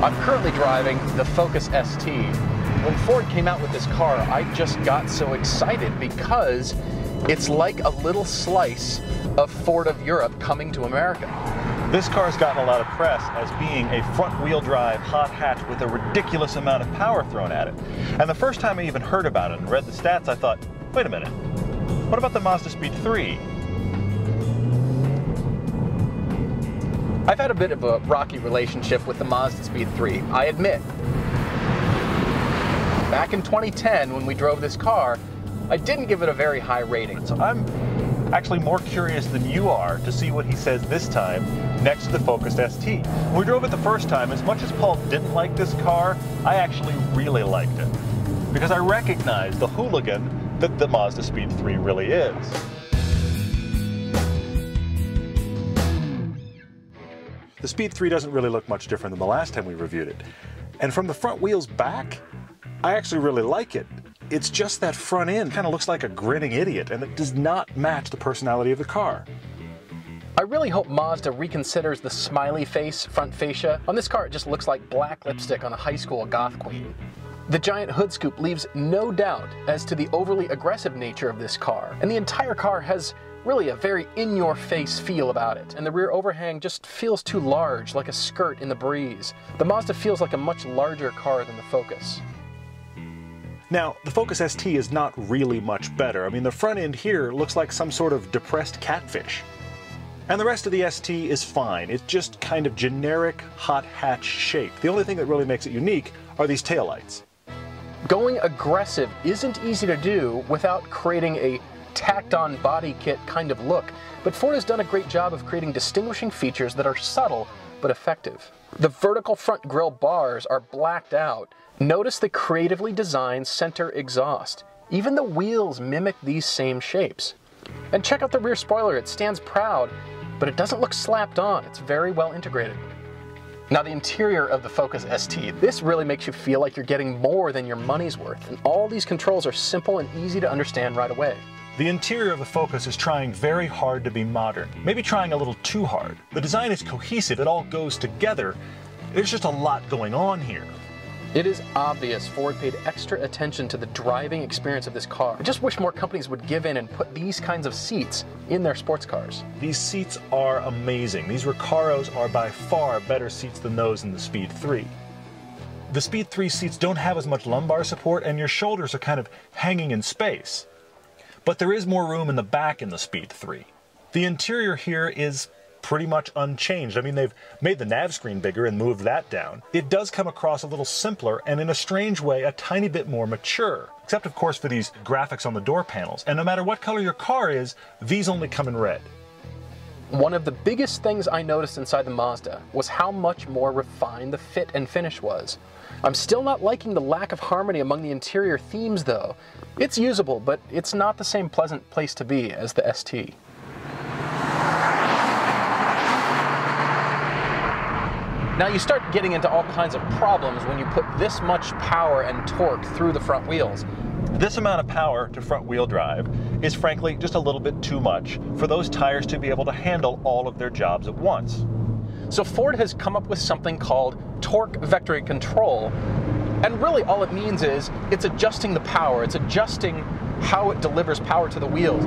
I'm currently driving the Focus ST. When Ford came out with this car, I just got so excited because it's like a little slice of Ford of Europe coming to America. This car's gotten a lot of press as being a front-wheel drive hot hatch with a ridiculous amount of power thrown at it. And the first time I even heard about it and read the stats, I thought, wait a minute, what about the MazdaSpeed3? I've had a bit of a rocky relationship with the MazdaSpeed3, I admit. Back in 2010, when we drove this car, I didn't give it a very high rating. So I'm actually more curious than you are to see what he says this time next to the Focus ST. When we drove it the first time, as much as Paul didn't like this car, I actually really liked it. Because I recognized the hooligan that the MazdaSpeed3 really is. The Speed 3 doesn't really look much different than the last time we reviewed it. And from the front wheels back, I actually really like it. It's just that front end kind of looks like a grinning idiot, and it does not match the personality of the car. I really hope Mazda reconsiders the smiley face front fascia. On this car, it just looks like black lipstick on a high school goth queen. The giant hood scoop leaves no doubt as to the overly aggressive nature of this car, and the entire car has really a very in-your-face feel about it, and the rear overhang just feels too large, like a skirt in the breeze. The Mazda feels like a much larger car than the Focus. Now, the Focus ST is not really much better. I mean, the front end here looks like some sort of depressed catfish. And the rest of the ST is fine. It's just kind of generic hot hatch shape. The only thing that really makes it unique are these taillights. Going aggressive isn't easy to do without creating a tacked-on body kit kind of look, but Ford has done a great job of creating distinguishing features that are subtle but effective. The vertical front grille bars are blacked out. Notice the creatively designed center exhaust. Even the wheels mimic these same shapes. And check out the rear spoiler. It stands proud, but it doesn't look slapped on. It's very well integrated. Now, the interior of the Focus ST, this really makes you feel like you're getting more than your money's worth, and all these controls are simple and easy to understand right away. The interior of the Focus is trying very hard to be modern, maybe trying a little too hard. The design is cohesive, it all goes together. There's just a lot going on here. It is obvious Ford paid extra attention to the driving experience of this car. I just wish more companies would give in and put these kinds of seats in their sports cars. These seats are amazing. These Recaros are by far better seats than those in the Speed 3. The Speed 3 seats don't have as much lumbar support, and your shoulders are kind of hanging in space. But there is more room in the back in the Speed 3. The interior here is pretty much unchanged. I mean, they've made the nav screen bigger and moved that down. It does come across a little simpler and, in a strange way, a tiny bit more mature. Except, of course, for these graphics on the door panels. And no matter what color your car is, these only come in red. One of the biggest things I noticed inside the Mazda was how much more refined the fit and finish was. I'm still not liking the lack of harmony among the interior themes, though. It's usable, but it's not the same pleasant place to be as the ST. Now, you start getting into all kinds of problems when you put this much power and torque through the front wheels. This amount of power to front wheel drive is frankly just a little bit too much for those tires to be able to handle all of their jobs at once. So Ford has come up with something called torque vector control, and really all it means is it's adjusting the power, it's adjusting how it delivers power to the wheels.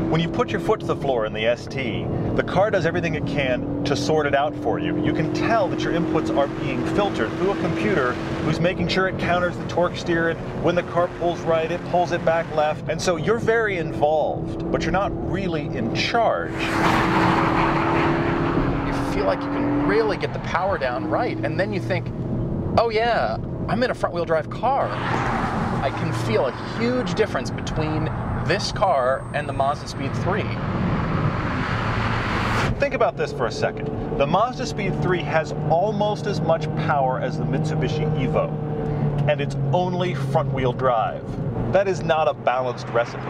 When you put your foot to the floor in the ST, the car does everything it can to sort it out for you. You can tell that your inputs are being filtered through a computer who's making sure it counters the torque steer. When the car pulls right, it pulls it back left. And so you're very involved, but you're not really in charge. You feel like you can really get the power down right, and then you think, oh yeah, I'm in a front-wheel drive car. I can feel a huge difference between this car and the MazdaSpeed3. Think about this for a second. The MazdaSpeed3 has almost as much power as the Mitsubishi Evo, and it's only front-wheel drive. That is not a balanced recipe.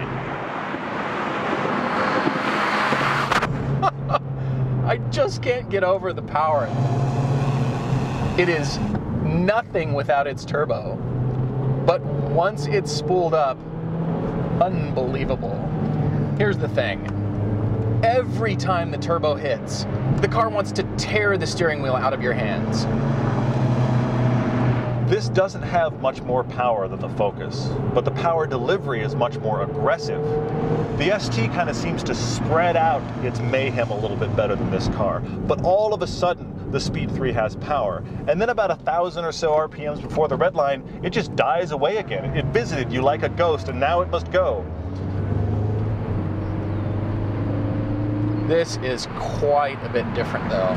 I just can't get over the power. It is nothing without its turbo, but once it's spooled up, unbelievable. Here's the thing. Every time the turbo hits, the car wants to tear the steering wheel out of your hands. This doesn't have much more power than the Focus, but the power delivery is much more aggressive. The ST kind of seems to spread out its mayhem a little bit better than this car, but all of a sudden the Speed 3 has power, and then about 1,000 or so RPMs before the red line, it just dies away again. It visited you like a ghost, and now it must go. This is quite a bit different though.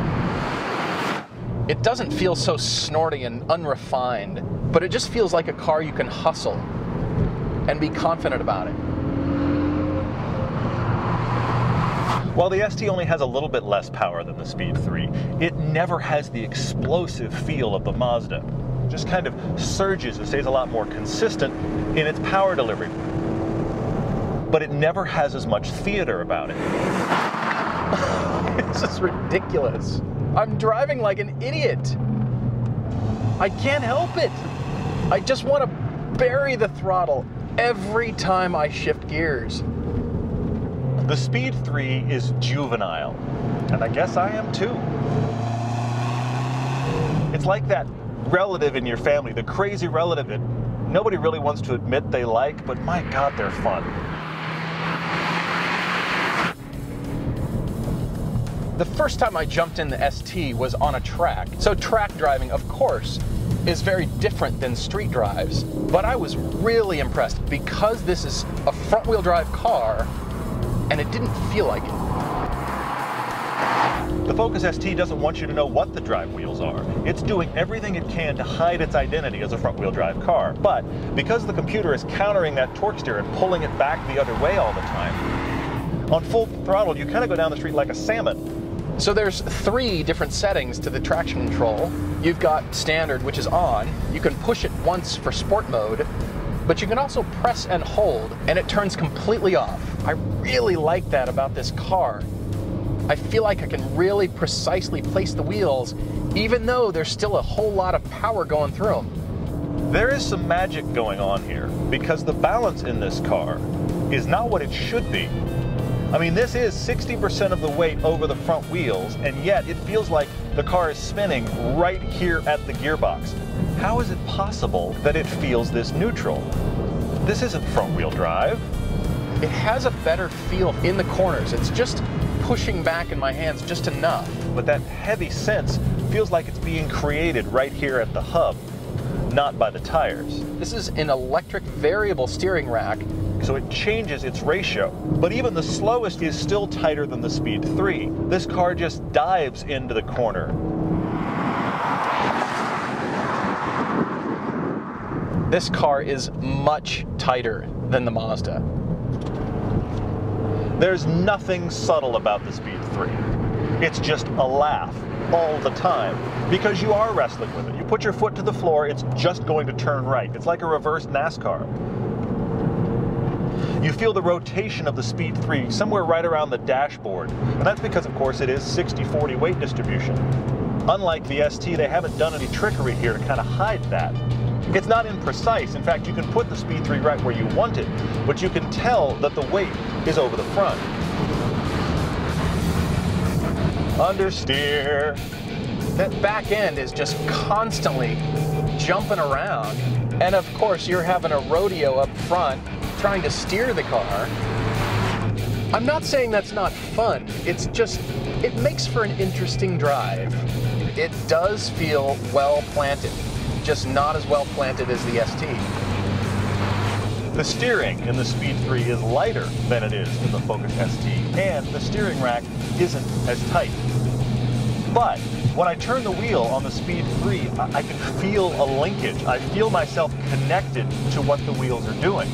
It doesn't feel so snorty and unrefined, but it just feels like a car you can hustle and be confident about it. While the ST only has a little bit less power than the Speed 3, it never has the explosive feel of the Mazda. It just kind of surges and stays a lot more consistent in its power delivery. But it never has as much theater about it. This is ridiculous. I'm driving like an idiot. I can't help it. I just want to bury the throttle every time I shift gears. The Speed 3 is juvenile, and I guess I am too. It's like that relative in your family, the crazy relative that nobody really wants to admit they like, but my God, they're fun. The first time I jumped in the ST was on a track. So track driving, of course, is very different than street drives, but I was really impressed because this is a front-wheel drive car and it didn't feel like it. The Focus ST doesn't want you to know what the drive wheels are. It's doing everything it can to hide its identity as a front-wheel drive car, but because the computer is countering that torque steer and pulling it back the other way all the time, on full throttle you kind of go down the street like a salmon. So there's 3 different settings to the traction control. You've got standard, which is on. You can push it once for sport mode, but you can also press and hold, and it turns completely off. I really like that about this car. I feel like I can really precisely place the wheels, even though there's still a whole lot of power going through them. There is some magic going on here, because the balance in this car is not what it should be. I mean, this is 60% of the weight over the front wheels, and yet it feels like the car is spinning right here at the gearbox. How is it possible that it feels this neutral? This isn't front-wheel drive. It has a better feel in the corners. It's just pushing back in my hands just enough. But that heavy sense feels like it's being created right here at the hub, not by the tires. This is an electric variable steering rack, so it changes its ratio. But even the slowest is still tighter than the Speed 3. This car just dives into the corner. This car is much tighter than the Mazda. There's nothing subtle about the Speed 3. It's just a laugh all the time, because you are wrestling with it. You put your foot to the floor, it's just going to turn right. It's like a reverse NASCAR. You feel the rotation of the Speed 3 somewhere right around the dashboard, and that's because, of course, it is 60-40 weight distribution. Unlike the ST, they haven't done any trickery here to kind of hide that. It's not imprecise. In fact, you can put the Speed 3 right where you want it, but you can tell that the weight is over the front. Understeer. That back end is just constantly jumping around. And of course, you're having a rodeo up front trying to steer the car. I'm not saying that's not fun. It's just, it makes for an interesting drive. It does feel well planted, just not as well planted as the ST. The steering in the Speed 3 is lighter than it is in the Focus ST, and the steering rack isn't as tight. But when I turn the wheel on the Speed 3, I can feel a linkage. I feel myself connected to what the wheels are doing.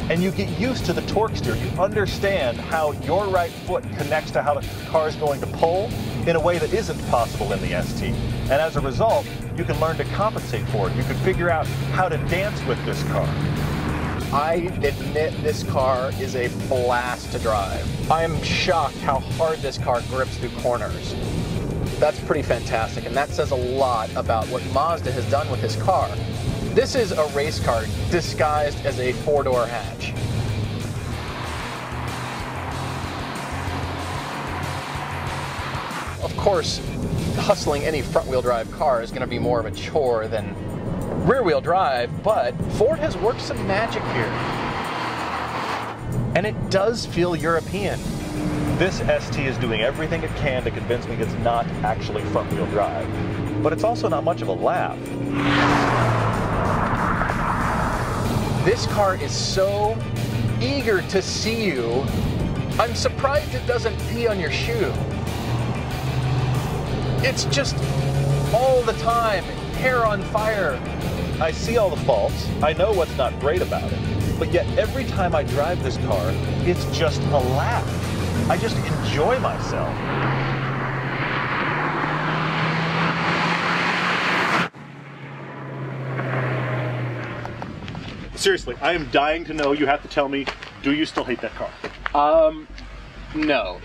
And you get used to the torque steer. You understand how your right foot connects to how the car is going to pull in a way that isn't possible in the ST. And as a result, you can learn to compensate for it. You can figure out how to dance with this car. I admit this car is a blast to drive. I am shocked how hard this car grips through corners. That's pretty fantastic, and that says a lot about what Mazda has done with this car. This is a race car disguised as a 4-door hatch. Of course, hustling any front-wheel drive car is going to be more of a chore than rear-wheel drive, but Ford has worked some magic here. And it does feel European. This ST is doing everything it can to convince me it's not actually front-wheel drive. But it's also not much of a laugh. This car is so eager to see you. I'm surprised it doesn't pee on your shoe. It's just all the time, hair on fire. I see all the faults, I know what's not great about it, but yet every time I drive this car, it's just a laugh. I just enjoy myself. Seriously, I am dying to know. You have to tell me, do you still hate that car? No.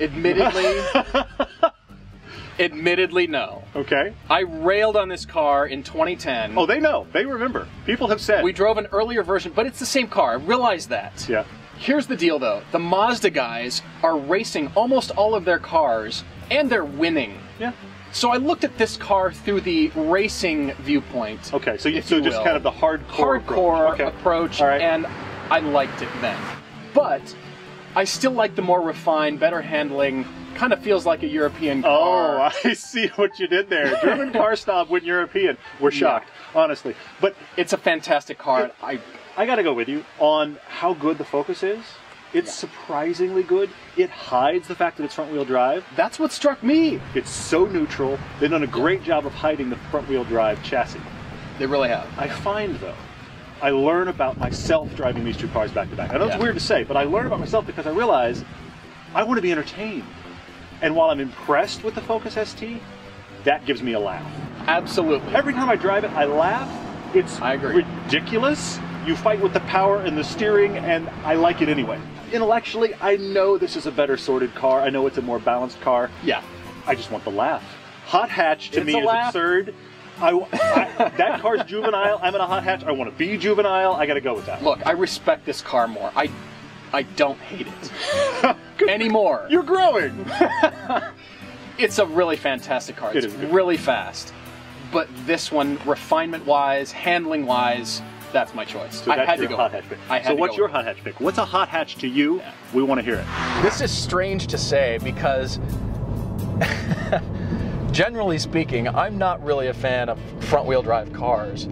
Admittedly, no. Okay. I railed on this car in 2010. Oh, they know. They remember. People have said. We drove an earlier version, but it's the same car. I realize that. Yeah. Here's the deal, though. The Mazda guys are racing almost all of their cars, and they're winning. Yeah. So I looked at this car through the racing viewpoint. Okay, so just kind of the hardcore approach, All right. and I liked it then. But I still like the more refined, better handling, kind of feels like a European car. Oh, I see what you did there. German car snob went European. We're shocked, honestly. But it's a fantastic car. I got to go with you on how good the Focus is. It's surprisingly good. It hides the fact that it's front-wheel drive. That's what struck me. It's so neutral. They've done a great job of hiding the front-wheel drive chassis. They really have. I find, though, I learn about myself driving these two cars back to back. I know it's weird to say, but I learn about myself because I realize I want to be entertained. And while I'm impressed with the Focus ST, that gives me a laugh. Absolutely. Every time I drive it, I laugh. It's ridiculous. You fight with the power and the steering, and I like it anyway. Intellectually, I know this is a better sorted car. I know it's a more balanced car. Yeah. I just want the laugh. Hot hatch to me is absurd. That car's juvenile. I'm in a hot hatch. I want to be juvenile. I got to go with that. Look, I respect this car more. I don't hate it anymore. You're growing. It's a really fantastic car. It's really fast. But this one, refinement-wise, handling-wise, that's my choice. So I had to go. Hot hatch pick. So what's your hot hatch pick? What's a hot hatch to you? Yeah. We want to hear it. This is strange to say because, generally speaking, I'm not really a fan of front-wheel drive cars.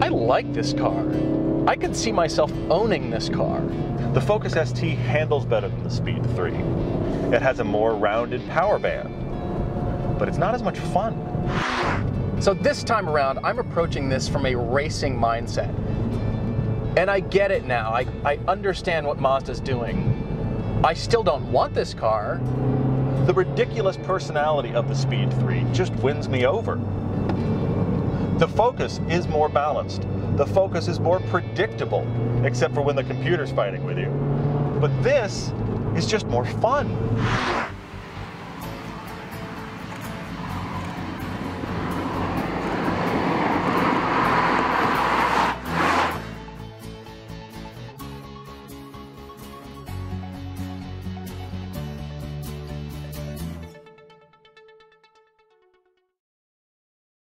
I like this car. I could see myself owning this car. The Focus ST handles better than the Speed 3. It has a more rounded power band, but it's not as much fun. So this time around, I'm approaching this from a racing mindset. And I get it now. I understand what Mazda's doing. I still don't want this car. The ridiculous personality of the Speed 3 just wins me over. The Focus is more balanced. The Focus is more predictable, except for when the computer's fighting with you. But this is just more fun.